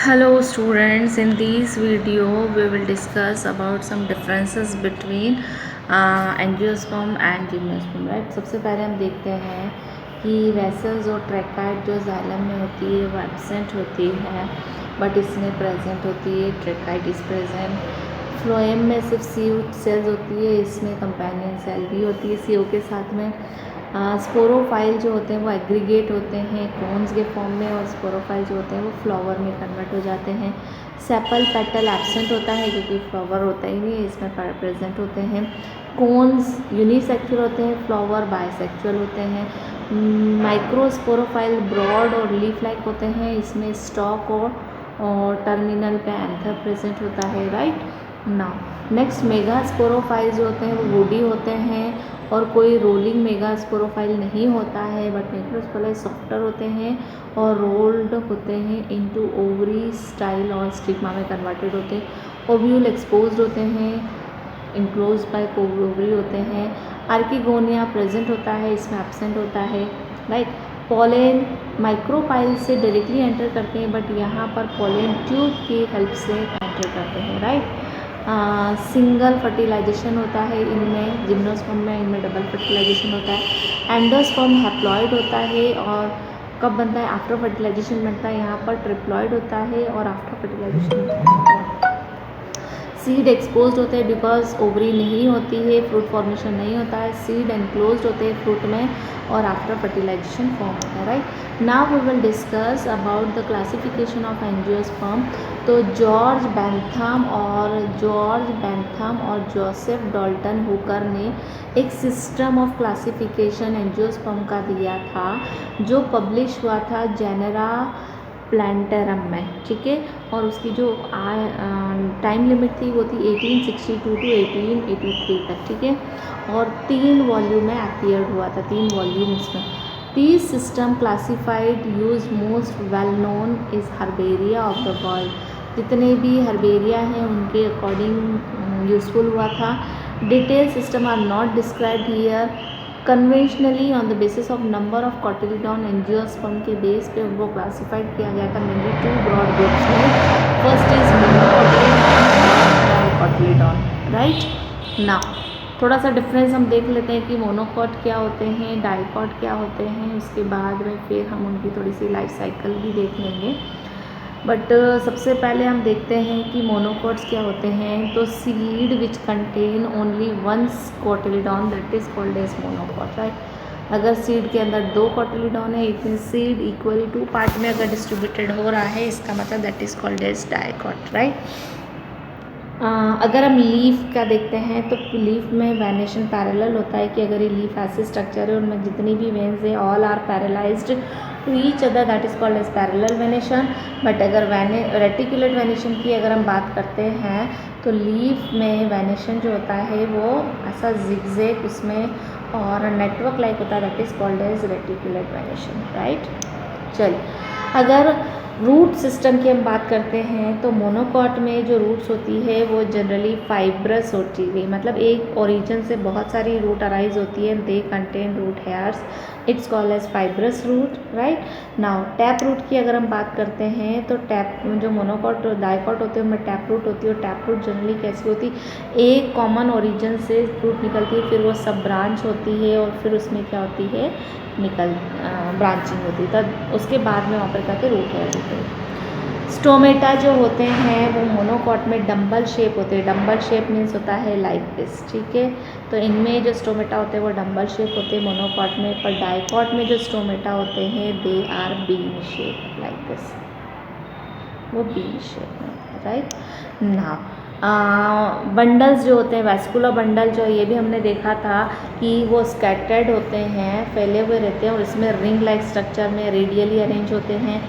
Hello students, in this video we will discuss about some differences between angiosperm and gymnosperm right. सबसे पहले हम देखते हैं कि वेसल्स और ट्रैकाइड जो जाइलम में होती है वो एब्सेंट होती है बट इसमें प्रेजेंट होती है। ट्रैकाइड इज प्रेजेंट। फ्लोएम में सिर्फ सीओ सेल्स होती है, इसमें कंपेनियन सेल भी होती है सीओ के साथ में। स्पोरोफाइल जो होते हैं वो एग्रीगेट होते हैं कोन्स के फॉर्म में, और स्पोरोफाइल जो होते हैं वो फ्लावर में कन्वर्ट हो जाते हैं। सेपल पेटल एब्सेंट होता है क्योंकि फ्लावर होता ही नहीं है, इसमें प्रेजेंट होते हैं। कोन्स यूनिसेक्सुअल होते हैं, फ्लावर बाइसेक्सुअल होते हैं। माइक्रोस्पोरोफाइल ब्रॉड और लीफ लाइक होते हैं, इसमें स्टॉक और टर्मिनल पे एंथर प्रेजेंट होता है राइट। नाउ नेक्स्ट मेगास्पोरोफाइल जो होते हैं वो वुडी होते हैं, और कोई रोलिंग मेगास्पोरोफाइल नहीं होता है बट मेगास्पोरोफाइल सॉफ्टर होते हैं और रोल्ड होते हैं इनटू ओवरी स्टाइल और स्टिग्मा में कन्वर्टेड होते हैं। ओव्यूल एक्सपोज्ड होते हैं, इनक्लोज बाय ओवरी होते हैं। आर्किगोनिया प्रेजेंट होता है, इसमें एब्सेंट होता है राइट। पोलेन माइक्रोपाइल से डायरेक्टली एंटर करते हैं बट यहाँ पर पोलेन ट्यूब की हेल्प से एंटर करते हैं राइट। सिंगल फर्टिलाइजेशन होता है इनमें, जिम्नोस्पर्म में इनमें डबल फर्टिलाइजेशन होता है। एंडोस्पर्म हैप्लॉइड होता है, और कब बनता है? आफ्टर फर्टिलाइजेशन बनता है। यहाँ पर ट्रिप्लॉइड होता है और आफ्टर फर्टिलाइजेशन। सीड एक्सपोज्ड होते हैं बिकॉज ओवरी नहीं होती है, फ्रूट फॉर्मेशन नहीं होता है। सीड एनक्लोज्ड होते हैं फ्रूट में और आफ्टर फर्टिलाइजेशन फॉर्म होता है right. Now we will discuss about the classification of angiosperm. तो जॉर्ज बेंथम और जोसेफ डॉल्टन हुकर ने एक सिस्टम ऑफ क्लासिफिकेशन एंजियोस्पर्म का दिया था जो पब्लिश हुआ था जेनेरा प्लांटरम में, ठीक है। और उसकी जो टाइम लिमिट थी वो थी 1862 टू 1883 तक, ठीक है। और 3 वॉल्यूम में अपीयर हुआ था, 3 वॉल्यूम्स में। This system classified use most well known is herbaria of the world. जितने भी हर्बेरिया हैं उनके अकॉर्डिंग यूजफुल हुआ था। Detail system are not described here. Conventionally on the basis of number of cotyledon angiosperm के base पे उनको classified किया गया था मेनली 2 ब्रॉड ग्रुप्स में। First is monocotyledon right. Now थोड़ा सा डिफरेंस हम देख लेते हैं कि मोनोकॉट क्या होते हैं, डाइकॉट क्या होते हैं, उसके बाद में फिर हम उनकी थोड़ी सी लाइफ साइकिल भी देख लेंगे। बट सबसे पहले हम देखते हैं कि मोनोकॉट्स क्या होते हैं। तो seed which contain only one cotyledon that is called as monocot right. अगर सीड के अंदर 2 कॉटिलीडॉन है, it mean seed equally 2 part में अगर डिस्ट्रीब्यूटेड हो रहा है, इसका मतलब that is called as dicot right. अगर हम लीफ का देखते हैं तो लीफ में वेनेशन पैरेलल होता है कि अगर ये लीफ ऐसे स्ट्रक्चर है उनमें जितनी भी वेन्स है all are parallelized to each other, that is called as parallel venation. But अगर रेटिकुलेट वेनेशन की अगर हम बात करते हैं तो लीफ में वेनेशन जो होता है वो ऐसा जिगजैग उसमें और नेटवर्क लाइक होता है, that is called as reticulate venation right. चलिए, अगर रूट सिस्टम की हम बात करते हैं तो मोनोकॉट में जो रूट्स होती है वो जनरली फाइब्रस होती है, मतलब एक ओरिजिन से बहुत सारी रूट अराइज होती है, they contain root hairs, it's called as fibrous root right. Now tap root की अगर हम बात करते हैं तो टैप जो मोनोकॉट डाइकॉट होते हैं उनमें टैप रूट होती है, और टैप रूट जनरली कैसी होती है? एक कॉमन ओरिजिन से रूट निकलती है, फिर वो सब ब्रांच होती है और फिर उसमें क्या होती है ब्रांचिंग होती है, तब उसके बाद में वहाँ पर करके रूट हेयर होते हैं। स्टोमेटा जो होते हैं वो मोनोकॉट में डम्बल शेप होते हैं। डम्बल शेप मीन्स होता है लाइक दिस, ठीक है। तो इनमें जो स्टोमेटा होते हैं वो डम्बल शेप होते हैं मोनोकॉट में, पर डाइकॉट में जो स्टोमेटा होते हैं they are bean shape like this, वो बीन शेप में होता है राइट। नाउ बंडल्स जो होते हैं, वैस्कुलर बंडल जो ये भी हमने देखा था कि वो स्कैटर्ड होते हैं, फैले हुए रहते हैं और इसमें रिंग लाइक स्ट्रक्चर में रेडियली अरेंज होते हैं।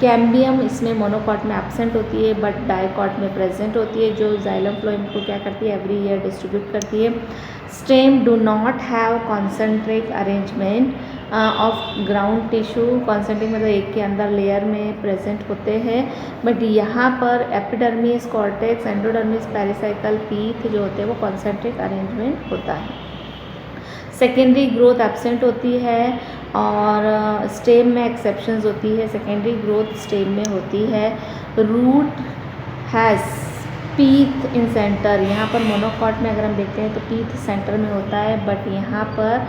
कैम्बियम इसमें मोनोकॉट में एब्सेंट होती है बट डाइकॉट में प्रेजेंट होती है, जो जाइलम फ्लोएम को क्या करती है? एवरी ईयर डिस्ट्रीब्यूट करती है। Stem do not have concentric arrangement of ground tissue, concentric मतलब एक के अंदर लेयर में प्रेजेंट होते हैं, बट यहाँ पर epidermis, cortex, endodermis, pericycle, pith जो होते हैं वो कॉन्सेंट्रिक अरेंजमेंट होता है। सेकेंडरी ग्रोथ एब्सेंट होती है और स्टेम में एक्सेप्शंस होती है, सेकेंडरी ग्रोथ स्टेम में होती है। Root has pith in centre, यहाँ पर मोनोकॉट में अगर हम देखते हैं तो पीथ सेंटर में होता है, बट यहाँ पर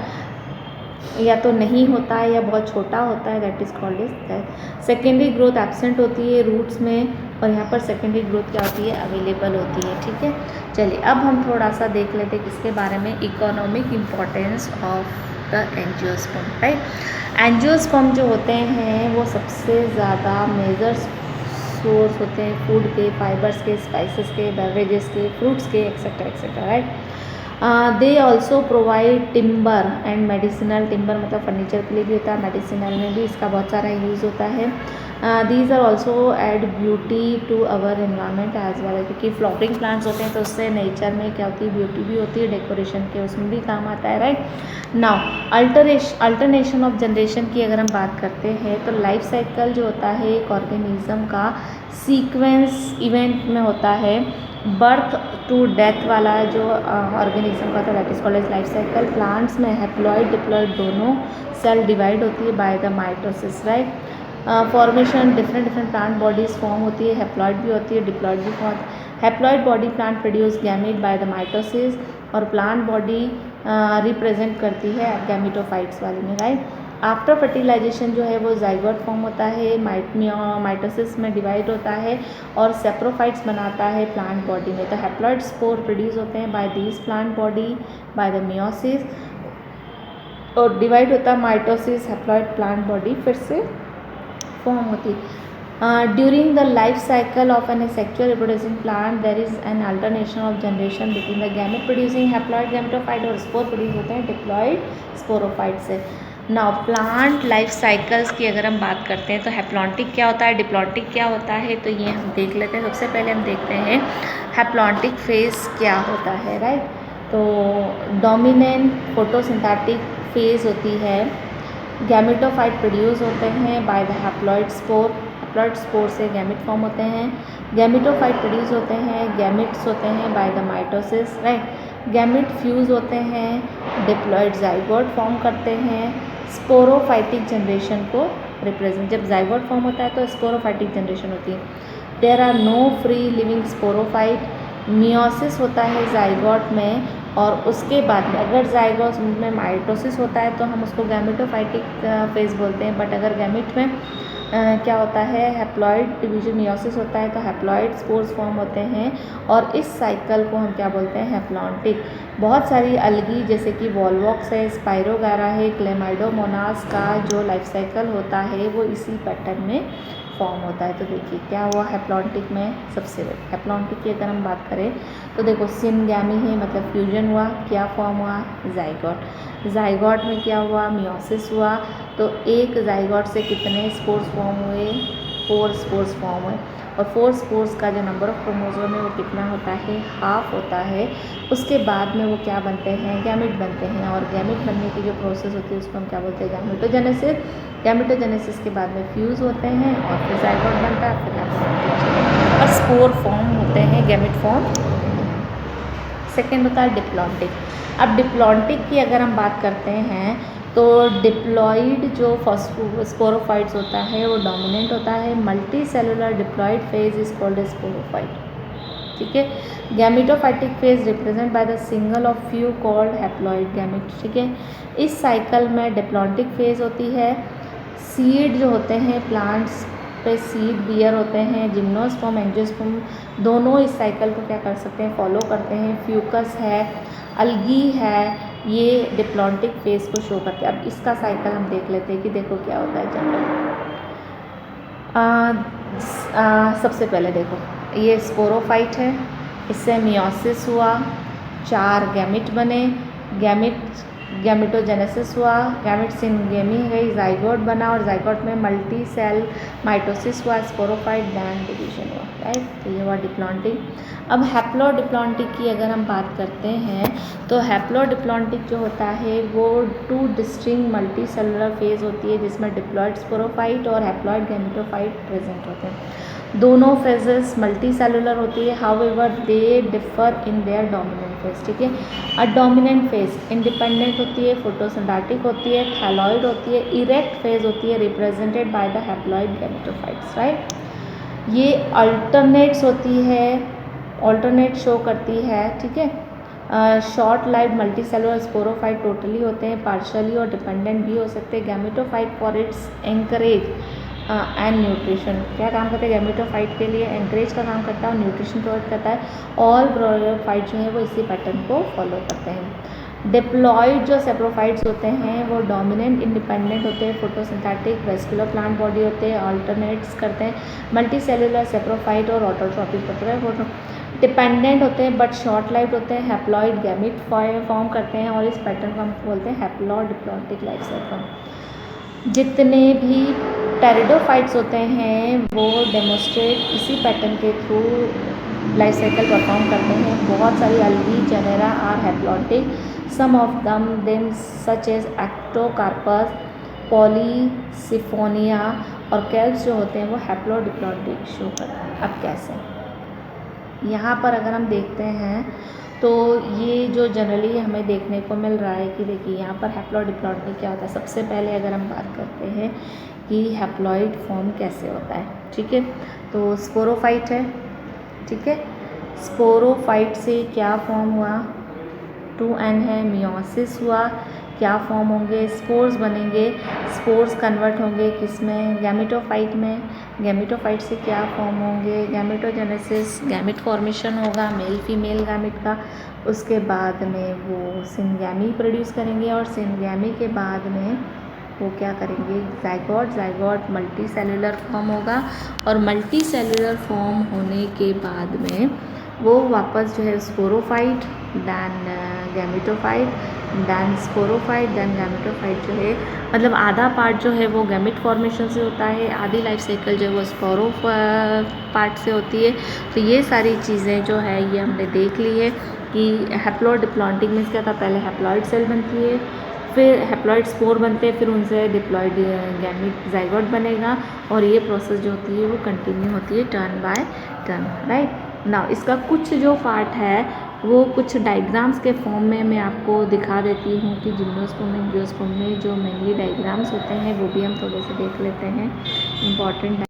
या तो नहीं होता है या बहुत छोटा होता है, that is called is. Secondary growth absent होती है रूट्स में, और यहाँ पर सेकेंडरी ग्रोथ क्या होती है, अवेलेबल होती है। ठीक है, चलिए अब हम थोड़ा सा देख लेते हैं किसके बारे में, economic importance of the angiosperm, right. Angiosperm जो होते हैं वो सबसे ज़्यादा मेजर सोर्स होते हैं फूड के, फाइबर्स के, स्पाइसेस के, बेवरेजेस के, फ्रूट्स के, etcetera etcetera, right. They also provide timber and medicinal, timber मतलब फर्नीचर के लिए भी होता है, मेडिसिनल में भी इसका बहुत सारा यूज़ होता है। These are also add beauty to our environment as well, क्योंकि फ्लावरिंग प्लांट्स होते हैं तो उससे नेचर में क्या होती है, ब्यूटी भी होती है, डेकोरेशन के उसमें भी काम आता है, right. Now alternation of generation की अगर हम बात करते हैं तो लाइफ साइकिल जो होता है एक ऑर्गेनिज्म का सीक्वेंस इवेंट में होता है। बर्थ टू डेथ वाला जो ऑर्गेनिज्म का था that is called as life cycle. Plants में हैप्लॉइड डिप्लॉइड दोनों सेल डिवाइड होती है by the mitosis, right. Formation different plant bodies form होती है, हैप्लॉइड भी होती है, डिप्लॉइड भी form. Haploid body plant produce gamete by the mitosis, और प्लांट बॉडी रिप्रेजेंट करती है गैमेटोफाइट्स वाली में, राइट। आफ्टर फर्टिलाइजेशन जो है वो जाइगोट फॉर्म होता है, माइटोसिस में डिवाइड होता है और सेप्रोफाइट्स बनाता है प्लांट बॉडी में। तो हैप्लॉइड स्पोर प्रोड्यूस होते हैं by this plant body by the meiosis, और डिवाइड होता है माइटोसिस, हैप्लॉइड प्लांट बॉडी फिर से फॉर्म होती। During the life cycle of an sexual reproducing plant there is an alternation of generation between the gamete producing haploid gametophyte और spore produce होते हैं diploid sporophyte से। Now plant life cycles की अगर हम बात करते हैं तो हैप्लॉन्टिक क्या होता है, डिप्लॉन्टिक क्या होता है, तो ये हम देख लेते हैं। सबसे पहले हम देखते हैं हैप्लॉन्टिक फेज क्या होता है, राइट। तो डोमिनेंट फोटोसिंथेटिक फेज होती है, गैमेटोफाइट प्रोड्यूस होते हैं by the haploid spore, haploid spore से गैमेट फॉर्म होते हैं। गैमेटोफाइट प्रोड्यूस होते हैं, गैमेट्स होते हैं by the mitosis, right. Gamete fuse होते हैं, डिप्लॉइड जाइगोट फॉर्म करते हैं, स्पोरोफाइटिक जनरेशन को रिप्रेजेंट। जब जाइगोट फॉर्म होता है तो स्पोरोफाइटिक जनरेशन होती है। There are no free living sporophyte, meiosis होता है जाइगोट में, और उसके बाद में अगर जाइगोट में माइटोसिस होता है तो हम उसको गैमेटोफाइटिक फेज बोलते हैं, बट अगर गैमेट में क्या होता है, हैप्लॉइड डिवीजन मियोसिस होता है तो हैप्लॉइड स्पोर्स फॉर्म होते हैं, और इस साइकिल को हम क्या बोलते हैं, हैप्लॉन्टिक। बहुत सारी अलगी जैसे कि वॉलवॉक्स है, स्पाइरोगारा है, क्लेमाइडोमोनास का जो लाइफ साइकिल होता है वो इसी पैटर्न में फॉर्म होता है। तो देखिए क्या हुआ हैप्लॉन्टिक में, सबसे पहले हैप्लॉन्टिक की अगर हम बात करें तो देखो सिनगैमी है, मतलब फ्यूजन हुआ, क्या फॉर्म हुआ, जाइगोट। जाइगोट में क्या हुआ, मियोसिस हुआ, तो एक जाइगोट से कितने स्पोर्स फॉर्म हुए, 4 स्पोर्स फॉर्म हुए, और 4 स्पोर्स का जो नंबर ऑफ क्रोमोसोम है वो कितना होता है, हाफ होता है। उसके बाद में वो क्या बनते हैं, गैमेट बनते हैं, और गैमेट बनने की जो प्रोसेस होती है उसको हम क्या बोलते हैं, गैमेटोजेनेसिस। गैमेटोजेनेसिस के बाद में फ्यूज़ होते हैं और फिर जाइगोट बनता है, फिर हैप्लॉन्टिक और स्पोर फॉर्म होते हैं, गैमेट फॉर्म। सेकेंड होता है डिप्लॉन्टिक। अब डिप्लॉन्टिक की अगर हम बात करते हैं तो डिप्लॉइड जो स्पोरोफाइट्स होता है वो डोमिनेंट होता है। Multi cellular diploid phase is called a sporophyte, ठीक है। Gametophytic phase represent by the single of few called haploid gamete, ठीक है। इस साइकिल में डिप्लॉन्टिक फेज होती है। सीड जो होते हैं प्लांट्स पे सीड बियर होते हैं, जिम्नोस्पर्म एंजियोस्पर्म दोनों इस साइकिल को क्या कर सकते हैं, फॉलो करते हैं। फ्यूकस है, अलगी है, ये डिप्लॉन्टिक फेज को शो करते हैं। अब इसका साइकिल हम देख लेते हैं कि देखो क्या होता है जनरल। सबसे पहले देखो ये स्पोरोफाइट है, इससे मियोसिस हुआ, 4 गैमेट बने, गैमेटोजेनेसिस हुआ, गैमेट सिनगेमी गई, जाइगोट बना, और जाइगोट में मल्टी सेल माइटोसिस हुआ, स्पोरोफाइट बैंड डिवीजन हुआ, राइट। तो ये हुआ डिप्लॉन्टिक। अब हैप्लोडिप्लॉन्टिक की अगर हम बात करते हैं तो हैप्लोडिप्लॉन्टिक जो होता है वो 2 डिस्टिंक्ट मल्टी सेलुलर फेज होती है जिसमें डिप्लॉइड स्पोरोफाइट और हैप्लॉइड गैमेटोफाइट प्रेजेंट होते हैं। दोनों फेजेस मल्टी सेलुलर होती है, however they differ in their dominant phase, ठीक है। अ डोमिनेंट फेज इंडिपेंडेंट होती है, फोटोसिंथेटिक होती है, थैलॉइड होती है, इरेक्ट फेज होती है represented by the haploid gametophytes, right. ये अल्टरनेट्स होती है, अल्टरनेट शो करती है, ठीक है। Short live multicellular sporophyte totally होते हैं, पार्शली और डिपेंडेंट भी हो सकते हैं। Gametophyte for its anchorage and nutrition, क्या काम करते हैं गैमेटोफाइट के लिए, एंकरेज का काम करता है और न्यूट्रिशन प्रोवाइड करता है। ऑल ब्रोयोफाइट जो है वो इसी पैटर्न को फॉलो करते हैं। डिप्लॉइड जो सेप्रोफाइट्स होते हैं वो डोमिनेंट इंडिपेंडेंट होते हैं, फोटोसिंथेटिक वेस्कुलर प्लांट बॉडी होते हैं, अल्टरनेट्स करते हैं। मल्टी सेलुलर सेप्रोफाइट और ऑटोट्रॉपिक होते हैं, डिपेंडेंट होते हैं बट शॉर्ट लाइफ होते हैं, हैप्लॉइड गैमिट फॉर्म करते हैं और इस पैटर्न को हम बोलते हैं हैप्लॉइड डिप्लॉन्टिक लाइफ साइकिल। जितने भी टेरिडोफाइट्स होते हैं वो डेमोस्ट्रेट इसी पैटर्न के थ्रू लाइफ साइकिल परफॉर्म करते हैं। बहुत सारी algae genera are haplontic, some of them such as Ectocarpus, Polysiphonia और कैल्प्स जो होते हैं वो हैप्लॉइड डिप्लॉन्टिक शो करते हैं। अब कैसे, यहाँ पर अगर हम देखते हैं तो ये जो जनरली हमें देखने को मिल रहा है कि देखिए यहाँ पर हैप्लॉइड डिप्लॉन्टिक क्या होता है। सबसे पहले अगर हम बात करते हैं कि हैप्लॉइड फॉर्म कैसे होता है, ठीक है, तो स्पोरोफाइट है, ठीक है। स्पोरोफाइट से क्या फॉर्म हुआ, 2n है, मियोसिस हुआ, क्या फॉर्म होंगे, स्पोर्स बनेंगे, स्पोर्स कन्वर्ट होंगे किस में, गैमेटोफाइट में। गैमेटोफाइट से क्या फॉर्म होंगे, गैमेटोजेनेसिस, गैमेट फॉर्मेशन होगा मेल फीमेल गैमेट का। उसके बाद में वो सिनगैमी प्रोड्यूस करेंगे और सिनगैमी के बाद में वो क्या करेंगे, zygote, zygote multi cellular form होगा और मल्टी सेलुलर फॉर्म होने के बाद में वो वापस जो है sporophyte, then gametophyte, then sporophyte, then gametophyte जो है, मतलब आधा पार्ट जो है वो गैमेट फॉर्मेशन से होता है, आधी लाइफ साइकिल जो है वो स्पोरो पार्ट से होती है। तो ये सारी चीज़ें जो है ये हमने देख ली है कि हैप्लॉइड डिप्लॉन्टिक मीन्स क्या था, पहले हैप्लॉइड सेल बनती है, फिर हैप्लॉइड स्पोर बनते हैं, फिर उनसे डिप्लॉइड गैमेट जाइगोट बनेगा और ये प्रोसेस जो होती है वो कंटिन्यू होती है टर्न बाय टर्न, राइट ना। इसका कुछ जो पार्ट है वो कुछ डायग्राम्स के फॉर्म में मैं आपको दिखा देती हूँ कि जिम्नोस्पर्म में एंजियोस्पर्म में जो मेनली डायग्राम्स होते हैं वो भी हम थोड़े से देख लेते हैं, important.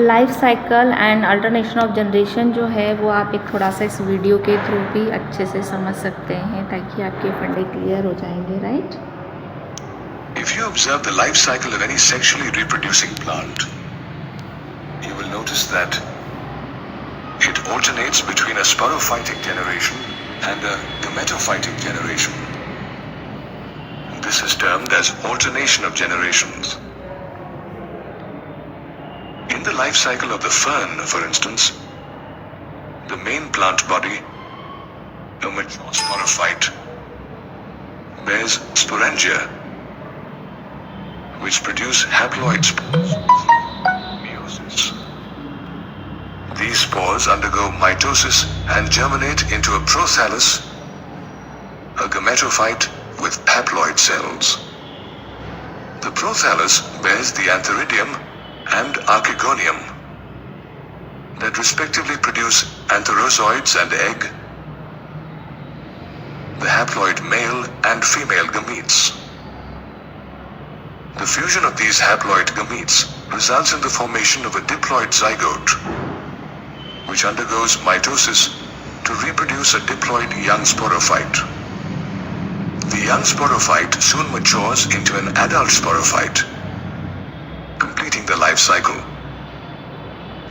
Life cycle and alternation of generation जो है वो आप एक थोड़ा सा इस वीडियो के थ्रू भी अच्छे से समझ सकते हैं ताकि आपके फंडे क्लियर हो जाएंगे, right. If you observe the life cycle of any sexually reproducing plant, you will notice that it alternates between a sporophytic generation and a gametophytic generation. This is termed as alternation of generations. In the life cycle of the fern, for instance, the main plant body, a mature sporophyte, bears sporangia, which produce haploid spores, meiosis. These spores undergo mitosis and germinate into a prothallus, a gametophyte with haploid cells. The prothallus bears the antheridium and archegonium that respectively produce antherozoids and egg, the haploid male and female gametes. The fusion of these haploid gametes results in the formation of a diploid zygote, which undergoes mitosis to reproduce a diploid young sporophyte. The young sporophyte soon matures into an adult sporophyte, completing the life cycle.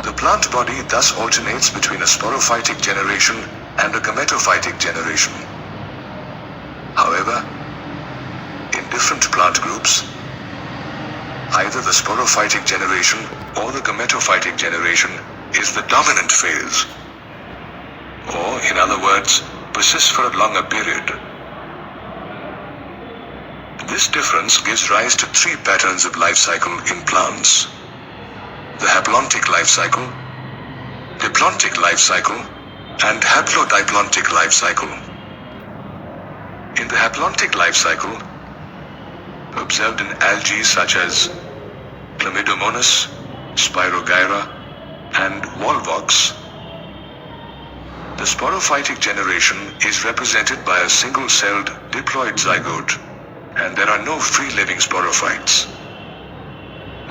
The plant body thus alternates between a sporophytic generation and a gametophytic generation. However, in different plant groups, either the sporophytic generation or the gametophytic generation is the dominant phase, or in other words, persists for a longer period. This difference gives rise to three patterns of life cycle in plants: the haplontic life cycle, diplontic life cycle, and haplodiplontic life cycle. In the haplontic life cycle, observed in algae such as Chlamydomonas, Spirogyra, and volvox. The sporophytic generation is represented by a single-celled diploid zygote, and there are no free-living sporophytes.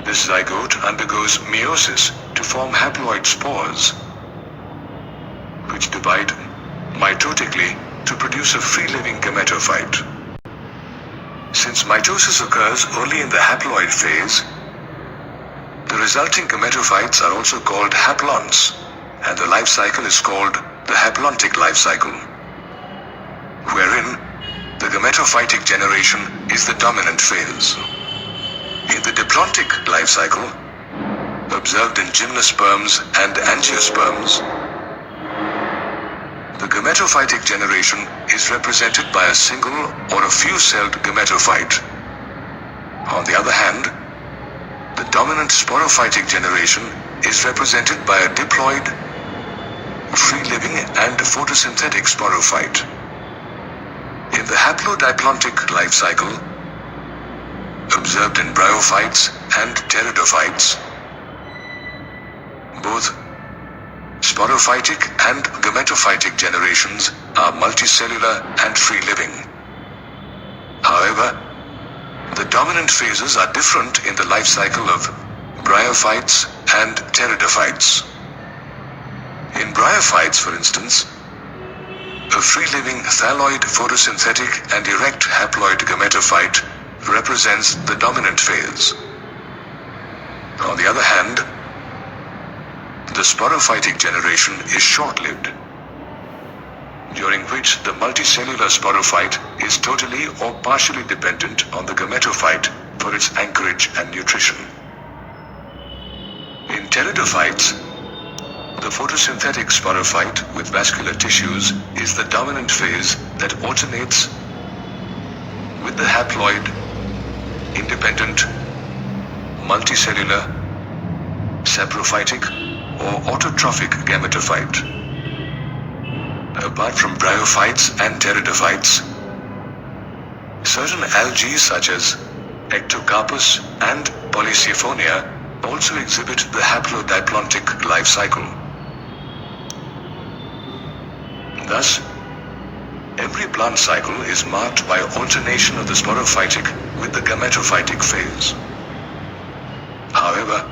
This zygote undergoes meiosis to form haploid spores, which divide mitotically to produce a free-living gametophyte. Since mitosis occurs only in the haploid phase, the resulting gametophytes are also called haplonts, and the life cycle is called the haplontic life cycle, wherein the gametophytic generation is the dominant phase. In the diplontic life cycle, observed in gymnosperms and angiosperms, the gametophytic generation is represented by a single or a few-celled gametophyte. On the other hand, the dominant sporophytic generation is represented by a diploid, free-living and photosynthetic sporophyte. In the haplodiplontic life cycle, observed in bryophytes and pteridophytes, both sporophytic and gametophytic generations are multicellular and free-living. However, the dominant phases are different in the life cycle of bryophytes and pteridophytes. In bryophytes, for instance, a free-living thalloid photosynthetic and erect haploid gametophyte represents the dominant phase. On the other hand, the sporophytic generation is short-lived, during which the multicellular sporophyte is totally or partially dependent on the gametophyte for its anchorage and nutrition. In pteridophytes, the photosynthetic sporophyte with vascular tissues is the dominant phase that alternates with the haploid, independent, multicellular, saprophytic or autotrophic gametophyte. Apart from bryophytes and pteridophytes, certain algae such as Ectocarpus and Polysiphonia also exhibit the haplodiplontic life cycle. Thus, every plant cycle is marked by alternation of the sporophytic with the gametophytic phase. However,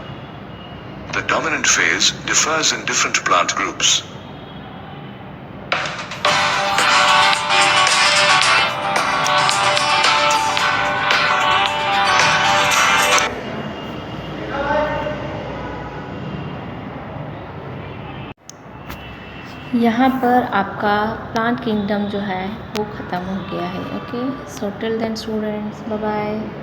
the dominant phase differs in different plant groups. यहाँ पर आपका plant kingdom जो है वो ख़त्म हो गया है. Okay, so till then students, bye bye.